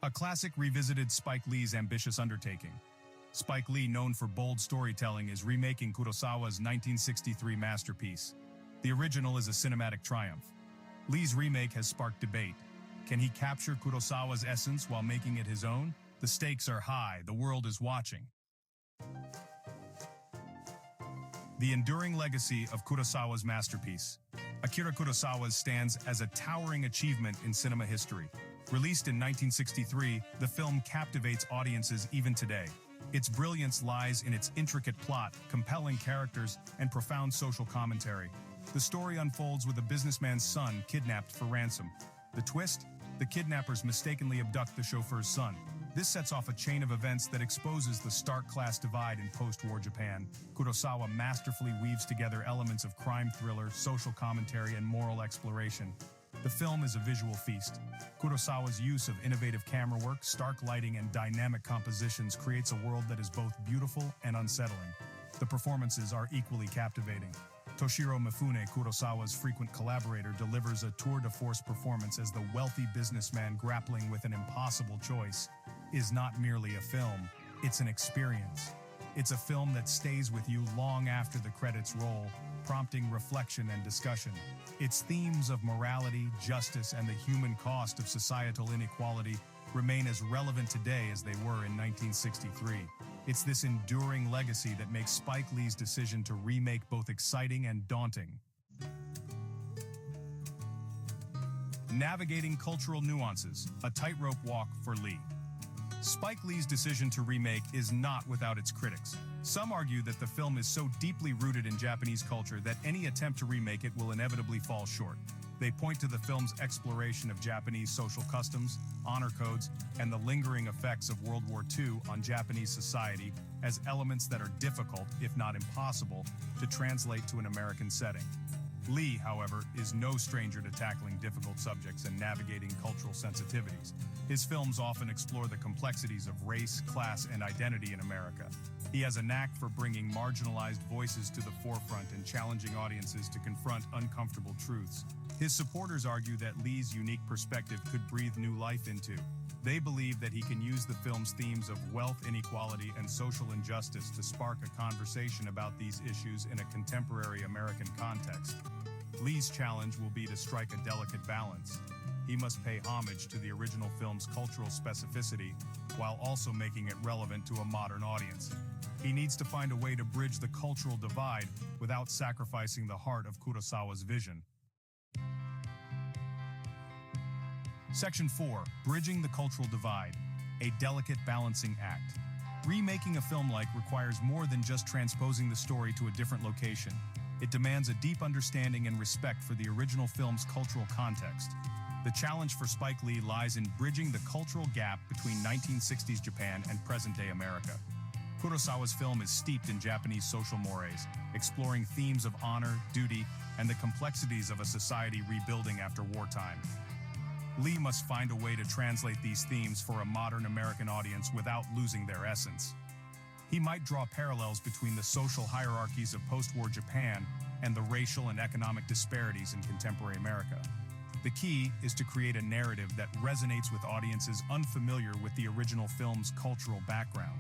A classic revisited Spike Lee's ambitious undertaking. Spike Lee, known for bold storytelling, is remaking Kurosawa's 1963 masterpiece. The original is a cinematic triumph. Lee's remake has sparked debate. Can he capture Kurosawa's essence while making it his own? The stakes are high, the world is watching. The enduring legacy of Kurosawa's masterpiece. Akira Kurosawa stands as a towering achievement in cinema history. Released in 1963, the film captivates audiences even today. Its brilliance lies in its intricate plot, compelling characters, and profound social commentary. The story unfolds with a businessman's son kidnapped for ransom. The twist? The kidnappers mistakenly abduct the chauffeur's son. This sets off a chain of events that exposes the stark class divide in post-war Japan. Kurosawa masterfully weaves together elements of crime thriller, social commentary, and moral exploration. The film is a visual feast. Kurosawa's use of innovative camera work, stark lighting, and dynamic compositions creates a world that is both beautiful and unsettling. The performances are equally captivating. Toshiro Mifune, Kurosawa's frequent collaborator, delivers a tour de force performance as the wealthy businessman grappling with an impossible choice. Is not merely a film, it's an experience. It's a film that stays with you long after the credits roll, prompting reflection and discussion. Its themes of morality, justice, and the human cost of societal inequality remain as relevant today as they were in 1963. It's this enduring legacy that makes Spike Lee's decision to remake both exciting and daunting. Navigating cultural nuances, a tightrope walk for Lee. Spike Lee's decision to remake is not without its critics. Some argue that the film is so deeply rooted in Japanese culture that any attempt to remake it will inevitably fall short. They point to the film's exploration of Japanese social customs, honor codes, and the lingering effects of World War II on Japanese society as elements that are difficult, if not impossible, to translate to an American setting. Lee, however, is no stranger to tackling difficult subjects and navigating cultural sensitivities. His films often explore the complexities of race, class, and identity in America. He has a knack for bringing marginalized voices to the forefront and challenging audiences to confront uncomfortable truths. His supporters argue that Lee's unique perspective could breathe new life into. They believe that he can use the film's themes of wealth inequality and social injustice to spark a conversation about these issues in a contemporary American context. Lee's challenge will be to strike a delicate balance. He must pay homage to the original film's cultural specificity while also making it relevant to a modern audience. He needs to find a way to bridge the cultural divide without sacrificing the heart of Kurosawa's vision. Section 4. Bridging the cultural divide. A delicate balancing act. Remaking a film requires more than just transposing the story to a different location. It demands a deep understanding and respect for the original film's cultural context. The challenge for Spike Lee lies in bridging the cultural gap between 1960s Japan and present-day America. Kurosawa's film is steeped in Japanese social mores, exploring themes of honor, duty, and the complexities of a society rebuilding after wartime. Lee must find a way to translate these themes for a modern American audience without losing their essence. He might draw parallels between the social hierarchies of post-war Japan and the racial and economic disparities in contemporary America. The key is to create a narrative that resonates with audiences unfamiliar with the original film's cultural background.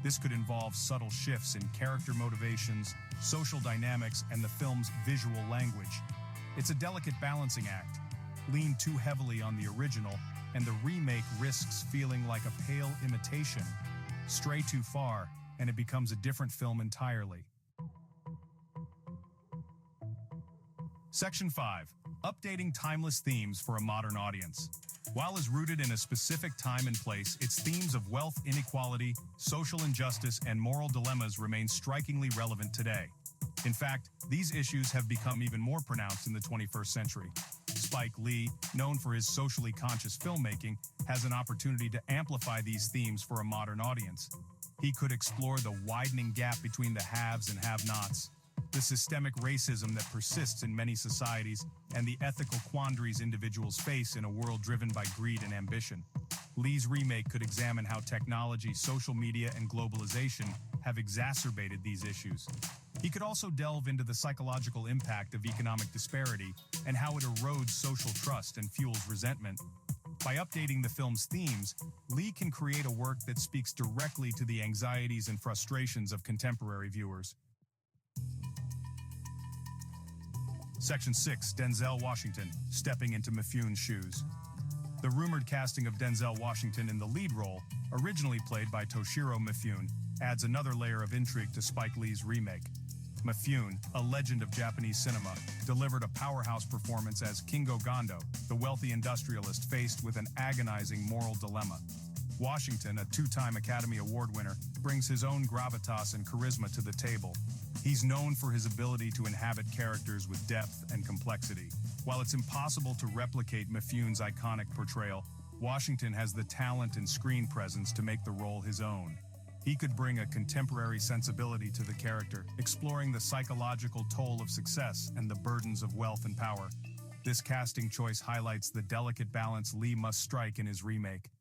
This could involve subtle shifts in character motivations, social dynamics, and the film's visual language. It's a delicate balancing act. Lean too heavily on the original, and the remake risks feeling like a pale imitation. Stray too far, and it becomes a different film entirely. Section 5. Updating timeless themes for a modern audience. While is rooted in a specific time and place, its themes of wealth inequality, social injustice, and moral dilemmas remain strikingly relevant today. In fact, these issues have become even more pronounced in the 21st century. Spike Lee, known for his socially conscious filmmaking, has an opportunity to amplify these themes for a modern audience. He could explore the widening gap between the haves and have-nots, the systemic racism that persists in many societies, and the ethical quandaries individuals face in a world driven by greed and ambition. Lee's remake could examine how technology, social media, and globalization have exacerbated these issues. He could also delve into the psychological impact of economic disparity and how it erodes social trust and fuels resentment. By updating the film's themes, Lee can create a work that speaks directly to the anxieties and frustrations of contemporary viewers. Section 6. Denzel Washington, stepping into Mifune's shoes. The rumored casting of Denzel Washington in the lead role, originally played by Toshiro Mifune, adds another layer of intrigue to Spike Lee's Remake. Mifune, a legend of Japanese cinema, delivered a powerhouse performance as Kingo Gondo, the wealthy industrialist faced with an agonizing moral dilemma. Washington, a two-time Academy Award winner, brings his own gravitas and charisma to the table. He's known for his ability to inhabit characters with depth and complexity. While it's impossible to replicate Mifune's iconic portrayal, Washington has the talent and screen presence to make the role his own. He could bring a contemporary sensibility to the character, exploring the psychological toll of success and the burdens of wealth and power. This casting choice highlights the delicate balance Lee must strike in his remake.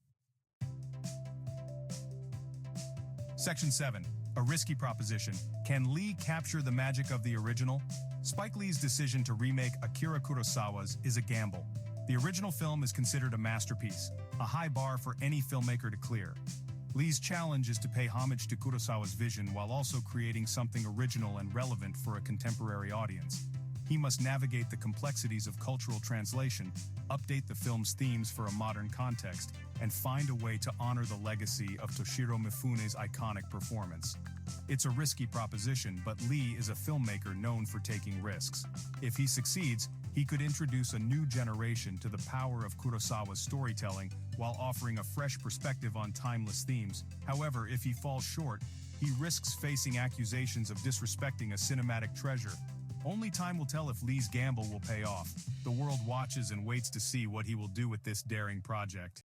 Section 7. A risky proposition. Can Lee capture the magic of the original? Spike Lee's decision to remake Akira Kurosawa's is a gamble. The original film is considered a masterpiece, a high bar for any filmmaker to clear. Lee's challenge is to pay homage to Kurosawa's vision while also creating something original and relevant for a contemporary audience. He must navigate the complexities of cultural translation, update the film's themes for a modern context, and find a way to honor the legacy of Toshiro Mifune's iconic performance. It's a risky proposition, but Lee is a filmmaker known for taking risks. If he succeeds, he could introduce a new generation to the power of Kurosawa's storytelling while offering a fresh perspective on timeless themes. However, if he falls short, he risks facing accusations of disrespecting a cinematic treasure. Only time will tell if Lee's gamble will pay off. The world watches and waits to see what he will do with this daring project.